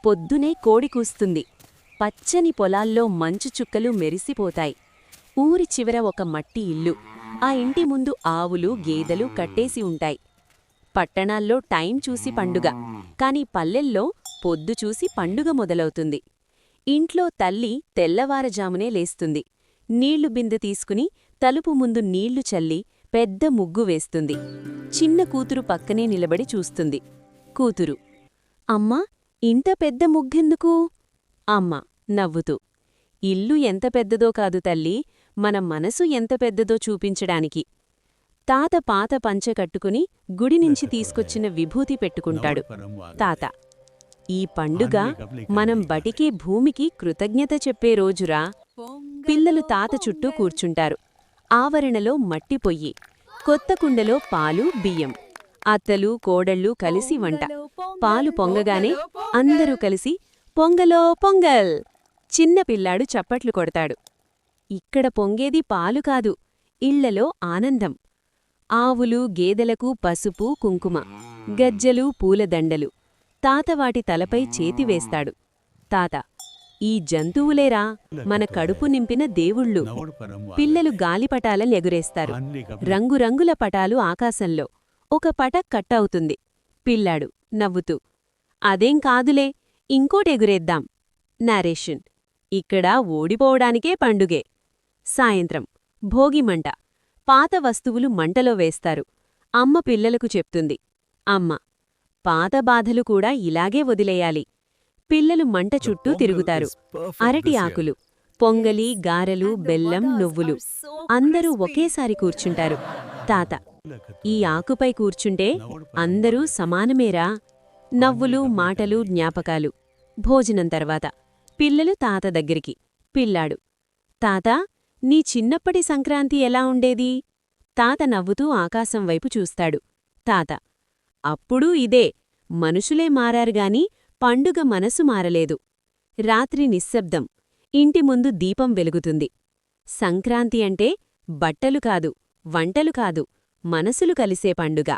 పొద్దునే కోడి కూస్తుంది. పచ్చని పొలాల్లో మంచు చుక్కలు మెరిసిపోతాయి. ఊరి చివర ఒక మట్టి ఇల్లు. ఆ ఇంటి ముందు ఆవులు గేదెలు కట్టేసి ఉంటాయి. పట్టణాల్లో టైం చూసి పండుగ, కాని పల్లెల్లో పొద్దు చూసి పండుగ మొదలవుతుంది. ఇంట్లో తల్లి తెల్లవారజామునే లేస్తుంది. నీళ్లు బిందె తీసుకుని తలుపు ముందు నీళ్లు చల్లి పెద్ద ముగ్గు వేస్తుంది. చిన్న కూతురు పక్కనే నిలబడి చూస్తుంది. కూతురు: అమ్మా, ఇంత పెద్ద ముగ్గెందుకు? అమ్మ నవ్వుతూ: ఇల్లు ఎంత పెద్దదో కాదు తల్లీ, మన మనసు ఎంత పెద్దదో చూపించడానికి. తాత పాత పంచె కట్టుకుని గుడినించి తీసుకొచ్చిన విభూతి పెట్టుకుంటాడు. తాత: ఈ పండుగ మనం బటికే భూమికి కృతజ్ఞత చెప్పే రోజురా. పిల్లలు తాత చుట్టూ కూర్చుంటారు. ఆవరణలో మట్టి పొయ్యి, కొత్త కుండలో పాలు బియ్యం. అత్తలు కోడళ్ళు కలిసి వంట. పాలు పొంగగానే అందరూ కలిసి పొంగలో పొంగల్! చిన్న పిల్లాడు చప్పట్లు కొడతాడు. ఇక్కడ పొంగేది పాలు కాదు, ఇళ్లలో ఆనందం. ఆవులు గేదెలకు పసుపు కుంకుమ, గజ్జలు పూలదండలు. తాత వాటి తలపై చేతి వేస్తాడు. తాత: ఈ జంతువులేరా మన కడుపు నింపిన దేవుళ్ళు. పిల్లలు గాలిపటాలెగురేస్తారు. రంగురంగుల పటాలు ఆకాశంలో. ఒక పట కట్టవుతుంది. పిల్లాడు నవ్వుతూ: అదేం కాదులే, ఇంకోటెగురేద్దాం. నరేషన్: ఇక్కడ ఓడిపోవడానికే పండుగే. సాయంత్రం భోగిమంట. పాత వస్తువులు మంటలో వేస్తారు. అమ్మ పిల్లలకు చెప్తుంది: అమ్మ, పాత బాధలు కూడా ఇలాగే వదిలేయాలి. పిల్లలు మంట చుట్టూ తిరుగుతారు. అరటి ఆకులు, పొంగలి, గారెలు, బెల్లం, నువ్వులు. అందరూ ఒకేసారి కూర్చుంటారు. తాత: ఈ ఆకుపై కూర్చుంటే అందరూ సమానమేరా. నవ్వులు, మాటలు, జ్ఞాపకాలు. భోజనం తర్వాత పిల్లలు తాత దగ్గరికి. పిల్లాడు: తాతా, నీ చిన్నప్పటి సంక్రాంతి ఎలా ఉండేది? తాత నవ్వుతూ ఆకాశం వైపు చూస్తాడు. తాత: అప్పుడూ ఇదే, మనుషులే మారారుగాని పండుగ మనసు మారలేదు. రాత్రి నిశ్శబ్దం. ఇంటి ముందు దీపం వెలుగుతుంది. సంక్రాంతి అంటే బట్టలు కాదు, వంటలు కాదు, మనసులు కలిసే పండుగ.